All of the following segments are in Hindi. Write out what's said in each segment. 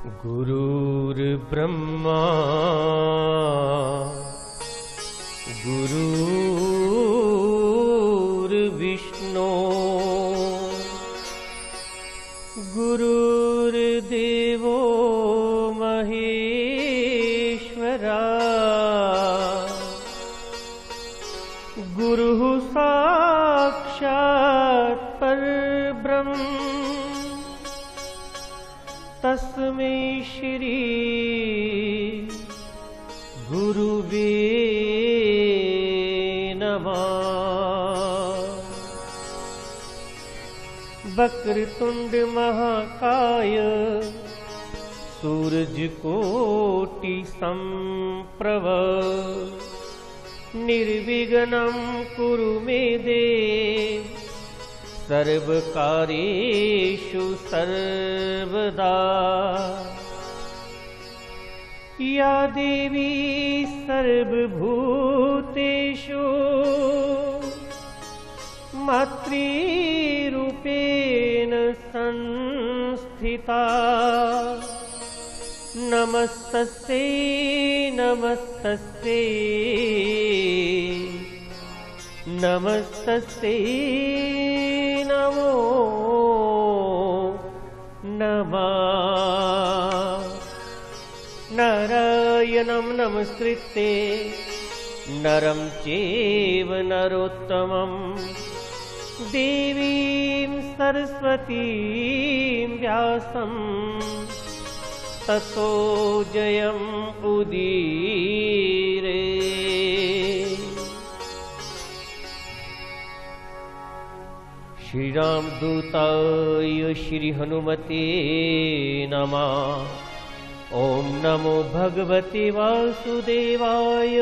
गुरुर्ब्रह्मा गुरुर्विष्णु गुरुर्देवो महेश्वरा गुरुः साक्षात् परब्रह्म तस्मै श्री गुरुवे नमः। वक्रतुंड महाकाय सूरजकोटि संप्रभ निर्विघ्नं कुरु मे देव सर्वकार्येषु सर्वदा। या देवी सर्वभूतेषु मातृरूपेण संस्थिता नमस्तस्यै नमस्तस्यै नमस्तस्यै नमो नमः। नारायणं नमस्कृत्य नरं चैव नरोत्तमं देवीं सरस्वतीं व्यासं ततो जयम् उदीरे। श्री रामदूताय श्री हनुमते नमः। ओम नमो भगवते वासुदेवाय।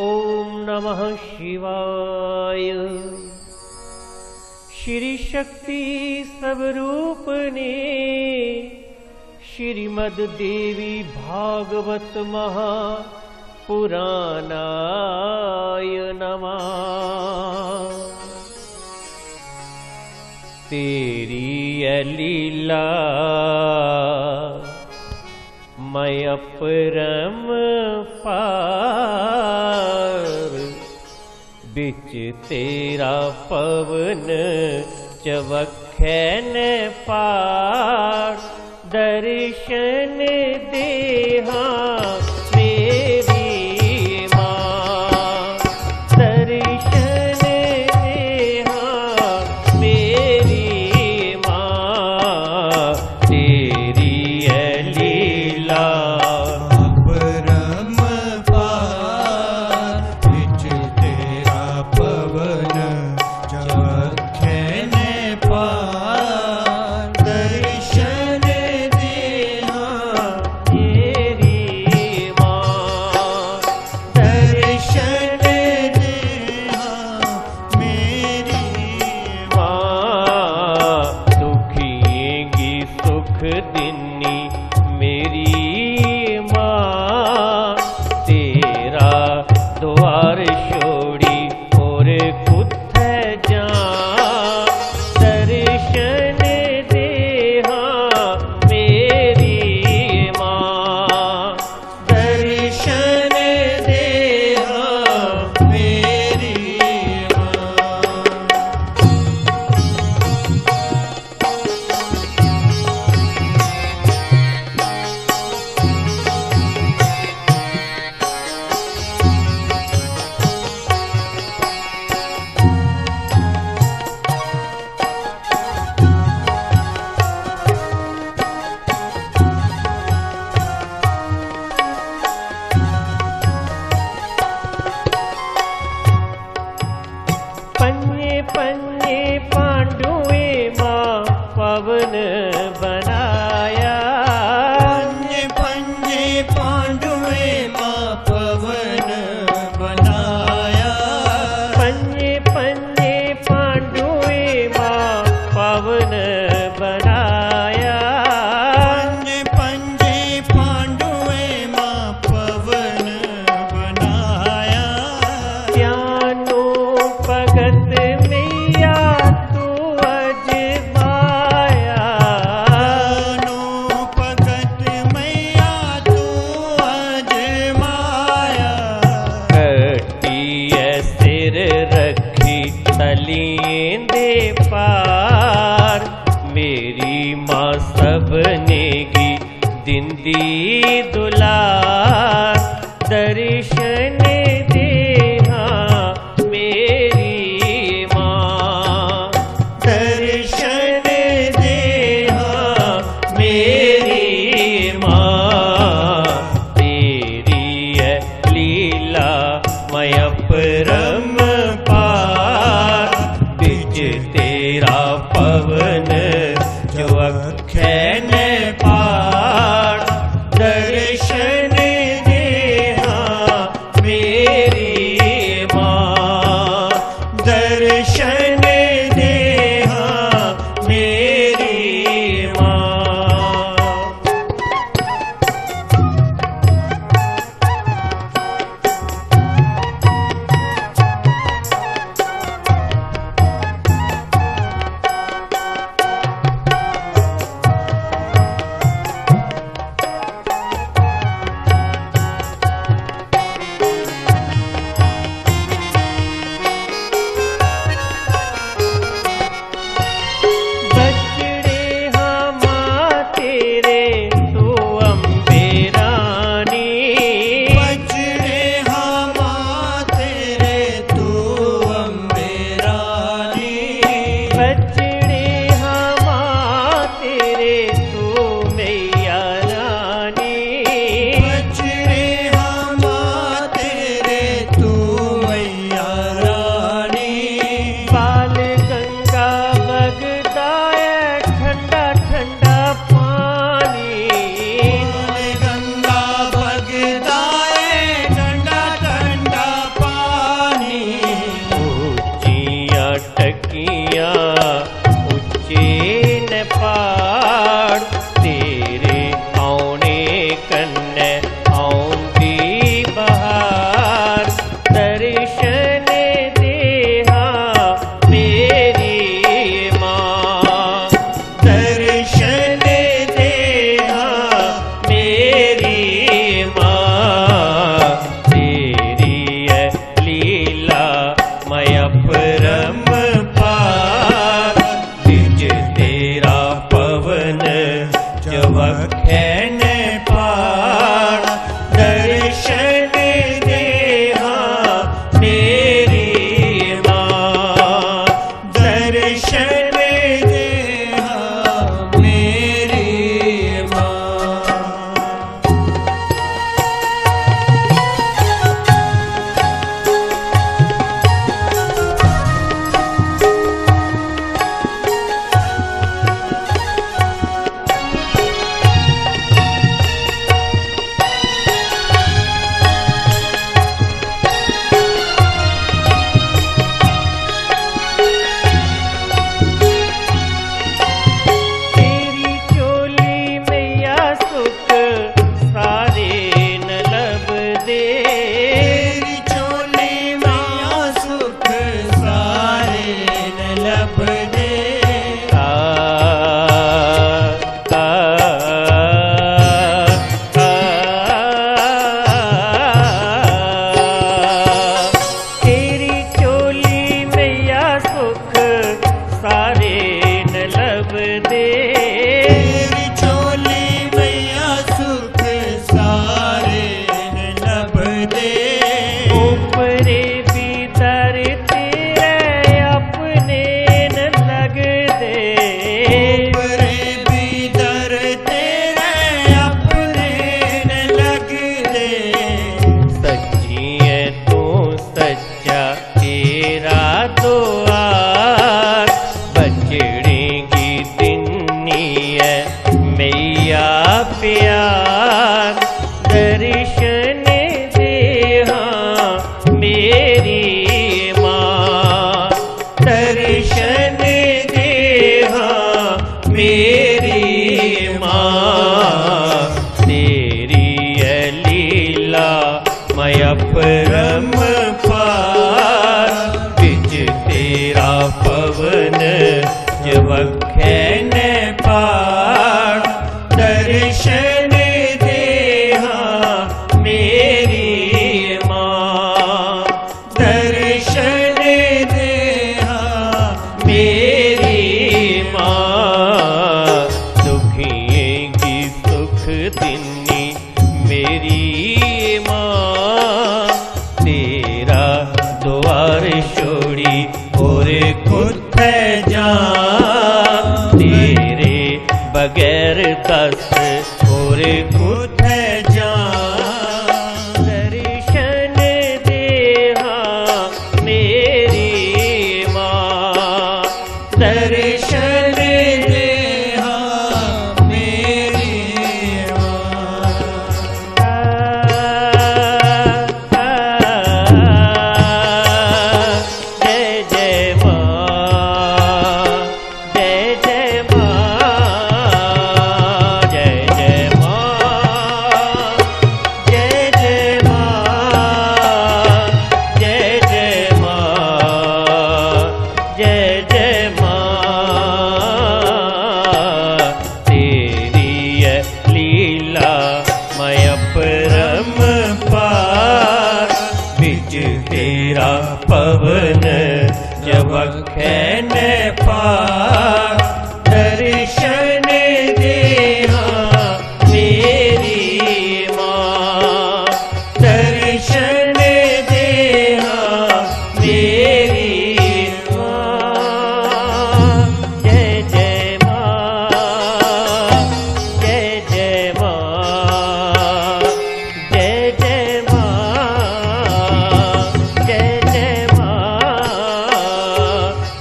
ओम नमः शिवाय। श्री शक्ति स्वरूपने श्रीमद् देवी भागवत महापुराणाय नमः। तेरी लीला मैं अपरम पार बिच तेरा पवन चवखैन पार दर्शन देहा मेरी माँ दर्शन देहा मेरी माँ तेरी लीला परम पार बिच तेरा पवन चवखैन पार दर्शन देहा मेरी माँ दर्शन देहा मेरी माँ दुखिएगी सुख दिनी मेरी माँ तेरा द्वार छोड़ी और कुछ जा दर्शन देहा मेरी माँ दर्शन देहा मेरी माँ। बनेगी दिंदी दुलार दर्शन देहा मेरी माँ दर्शन देहा मेरी माँ तेरी है लीला मय परम पार बिच तेरा पवन जो अखैन पार दर्शन देहा मेरी माँ दर्शन देहा मेरी माँ बछड़े हमा तेरे तू अम्बे रानी बछड़े हमा तेरे तू अम्बे रानी बछड़े हमा तेरे तू मैया रानी बछड़े हमा तेरे तू मैया रानी बाल गंगा बगदा है ठंडा ठंडा पानी गंगा बगदा है ठंडा ठंडा पानी ऊंचियां टकियां ऊंचे न पहाड़ तेरे औने कन्ने औंदी बहार दर्शन देहा मेरी माँ दर्शन देहा मेरी माँ तेरी है लीला मय परम पार बिच तेरा पवन जब अखैन पार दर्शन देहा मेरी माँ दर्शन देहा मेरी माँ तेरी चोली मैया सुख सारे न लभदे तेरी चोली मैया सुख सारे न लभदे आ आ तेरी चोली मैया सुख सारे न लभदे तेरी चोली मैया सुख सारे न लभदे ऊपरे भीतर तेरे अपने न लगदे ऊपरे भीतर तेरे अपने न लगदे सच्ची है तू सच्चा तेरा द्वार बछड़ेगी दिन्नी है मैया प्यार दर्शन देहा मेरी माँ दर्शन देहा मेरी माँ तेरी है लीला मय परम पार बिच तेरा पवन जब अखैन पार दर्शन देहा मेरी माँ दर्शन देहा मेरी माँ दुखिए दिनी मेरी माँ, तेरा द्वार छोड़ी और कुत्थे जा तेरे बगैर दस और कुत्थे जा दर्शन दे हाँ मेरी माँ, दर्शन दे हाँ मेरी माँ। जय जय माँ, जय जय माँ, जय जय माँ, जय जय माँ, जय जय माँ, जय जय माँ। तेरी है लीला मैं अपरम पार बिच तेरा पवन जब खैन पार दर्शन दे हाँ मेरी माँ, दर्शन दे हाँ मेरी माँ। जय जय माँ, जय जय माँ, जय जय माँ, जय जय माँ,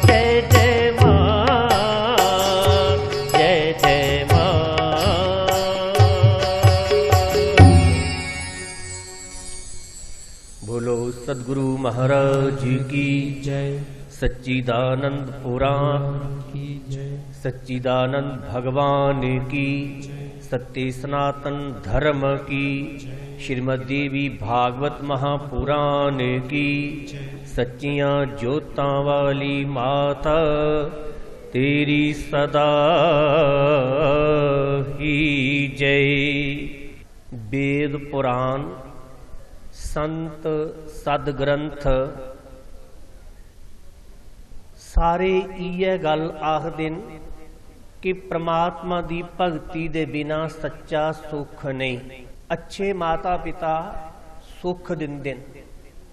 जय जय माँ, जय जय माँ। बोलो सद्गुरु महाराज की जय सच्चिदानंद पुराण की जय सच्चिदानंद भगवान की सत्य सनातन धर्म की श्रीमद् देवी भागवत महापुराण की सच्चियां ज्योतां वाली माता तेरी सदा ही जय। वेद पुराण संत सदग्रंथ सारे इह गल आखदे न कि परमात्मा दी भगती दे बिना सच्चा सुख नहीं। अच्छे माता पिता सुख दिंदे न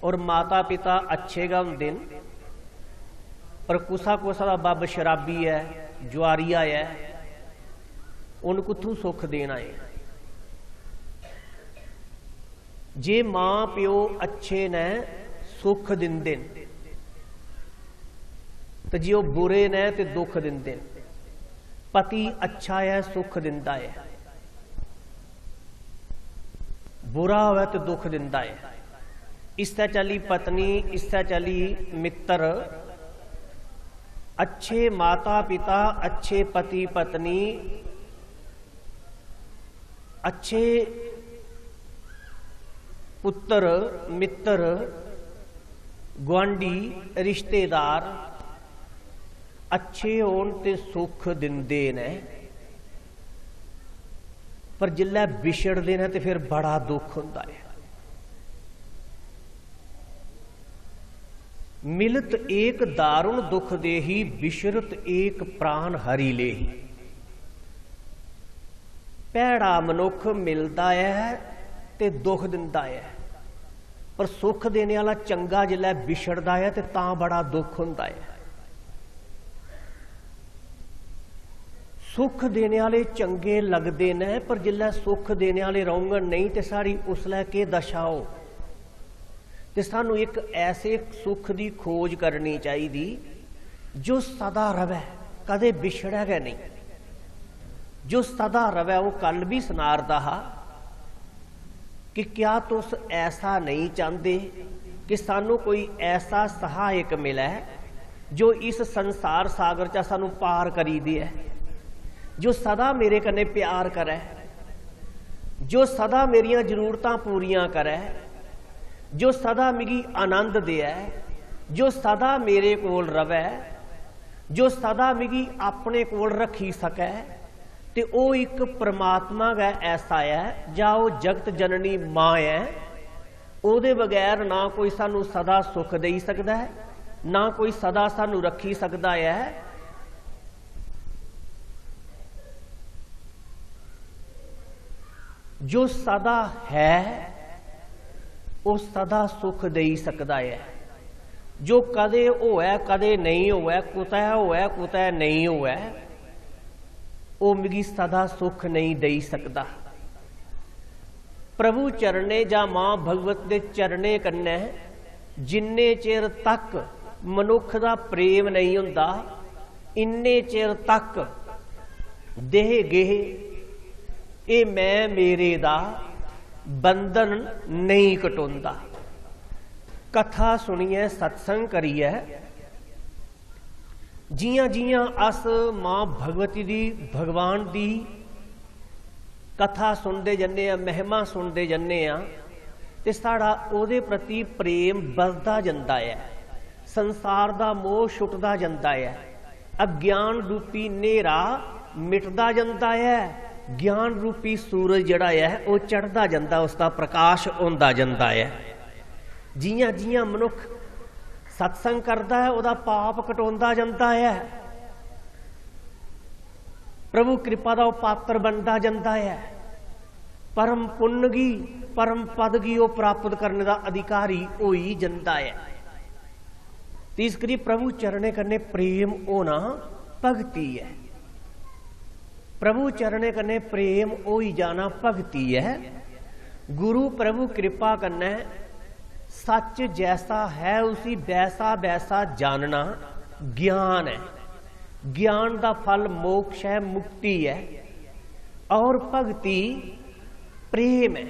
और माता पिता अच्छे गा हुंदे न, पर कुसा कुसा दा बब शराबी है, जुआरिया है, उन कुत्थों सुख देना है। जे मां प्यो अच्छे ने सुख दिंदे न, तो जे वो बुरे ने तो दुख दिंदे न। पति अच्छा है सुख दिंदा है, बुरा होवे तो दुख दिंदा है। इस तरह चली पत्नी, इस तरह चली मित्र। अच्छे माता पिता, अच्छे पति पत्नी, अच्छे पुत्र मित्र, गुआंढी रिश्तेदार अच्छे होन ते सुख दिंदे ने, पर जिल्लै विछड़दे ने ते फिर बड़ा दुख हुंदा है। मिलत एक दारुण दुख देही, विछड़त एक प्राण हरि लेही। भैड़ा मनुख मिलदा है ते दुख दिंदा है, पर सुख देने वाला चंगा जिल्लै विछड़दा है ते तां बड़ा दुख हुंदा है। सुख देने वाले चंगे लगते ने, पर जिल्लै सुख देने वाले रौंगन नहीं तो साड़ी उसलै के दशा हो। तो सानू एक ऐसे सुख की खोज करनी चाहिए जो सदा रवै, कदे विछड़ेगा नहीं। जो सदा रवै, वो कल भी सुनारदा हा कि क्या तुस ऐसा नहीं चाहते कि सानू कोई ऐसा सहायक मिले जो इस संसार सागर चा सानू पार करी दे, जो सदा मेरे कन्ने प्यार करे, जो सदा मेरिया जरूरतां पूरियां करे, जो सदा मिगी आनंद दे, जो सदा मेरे कोल रवै, जो सदा मिगी अपने कोल रखी सकै। ते ओ एक परमात्मा गा ऐसा है, जा वो जगत जननी मां है, ओदे बगैर ना कोई सानू सदा सुख दे सकदा है, ना कोई सदा सानू रखी सकदा है। जो सदा है वो सदा सुख दे सकता है। जो कदे होया कदे नहीं होया, कुतै होया कुतै नहीं होया, वो मिगी सदा सुख नहीं दे सकता। प्रभु चरणे जा मां भगवत दे चरणे कन्नै जिन्ने चेर तक मनुख दा प्रेम नहीं हुंदा, इन्ने चेर तक देह गेह ये मैं मेरे दा बंधन नहीं कटोंदा। कथा सुनिए, सत्संग करिए, जियां जियां अस मां भगवती दी भगवान दी कथा सुनते जन्ने, महिमा सुनते जन्ने, ते साड़ा ओदे प्रति प्रेम बधदा जंदा है, संसार दा मोह छुटदा जंदा है, अज्ञान रूपी नेरा मिटदा जंदा है, ज्ञान रूपी सूरज जिहड़ा है वो चढ़दा जंदा, उसका प्रकाश होंदा जंदा है। जियां जियां मनुख सत्संग करता है उसका पाप कटोंदा जंदा है, प्रभु कृपा का पात्र बनता जाता है, परम पुण्य की परम पद की वो प्राप्त करने का अधिकारी हो ही जाता है। तो इस करी प्रभु चरणे कन्ने प्रेम होना भगती है, प्रभु चरणे कन्ने प्रेम हो ही जाना भगती है। गुरु प्रभु कृपा कन्ने सच जैसा है उसी वैसा वैसा जानना ज्ञान है। ज्ञान का फल मोक्ष है, मुक्ति है, और भक्ति प्रेम है,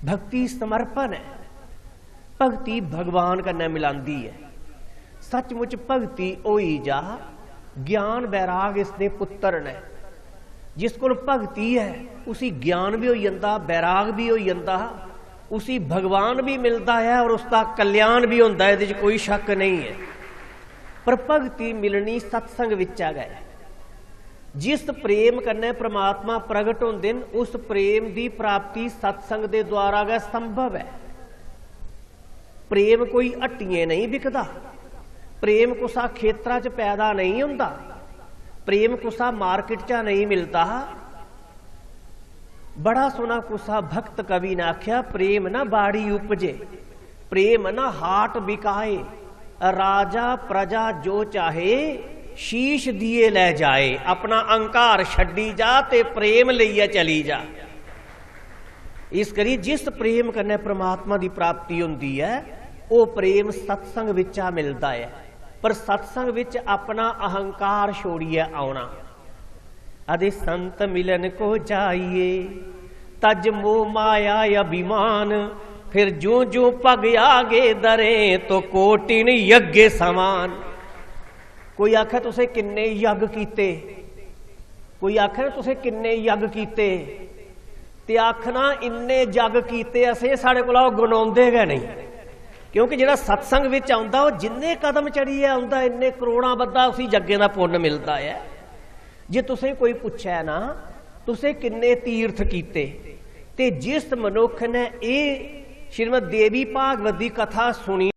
भक्ति समर्पण है, भक्ति भगवान कन्नै मिलांदी है। सचमुच भक्ति होई जा, ज्ञान वैराग इसने पुत्र ने। जिस कोल भक्ति है उसी ज्ञान भी हो जाता, वैराग भी हो जाता, उसी भगवान भी मिलता है और उसका कल्याण भी होता है, इसमें कोई शक नहीं है। पर भगती मिलनी सत्संग विच आ गए। जिस प्रेम कन्नै परमात्मा प्रगट होंदे न, उस प्रेम की प्राप्ति सत्संग के द्वारा गै संभव है। प्रेम कोई हट्टिए नहीं बिकता, प्रेम कुसा खेतरा च पैदा नहीं होंदा, प्रेम कुसा मार्केट च नहीं मिलता। बड़ा सोना कुसा भक्त कवि ने आख्या, प्रेम ना बाड़ी उपजे, प्रेम ना हाट बिकाए, राजा प्रजा जो चाहे शीश दिए ले जाए, अपना अंकार छड्डी जा ते प्रेम लईए चली जा। इस करी जिस प्रेम कन्नै परमात्मा की प्राप्ति होंदी है वो प्रेम सत्संग विचा मिलता है। पर सत्संग विच अपना अहंकार छोड़िए आना। अदे संत मिलन को जाइए, तज मोह माया अभिमान, फिर जो जो पग आगे दरे तो कोटिन यज्ञ समान। कोई आखे तुसे किन्ने यज्ञ कीते, कोई आखे तुसे किन्ने यज्ञ कीते, ते आखना इन्ने यज्ञ कीते असें, साढ़े कोल गिनाउंदे गै नहीं। क्योंकि जिहड़ा सत्संग विच आउंदा वो जिन्ने कदम चढ़िए आउंदा, इन्ने करोड़ां बद्धा उसी यज्ञ दा पुण्य मिलता है। जे तुसें कोई पुछे ना तुसें किन्ने तीर्थ कीते, ते जिस मनुख ने ये श्रीमद देवी भागवत की कथा सुनी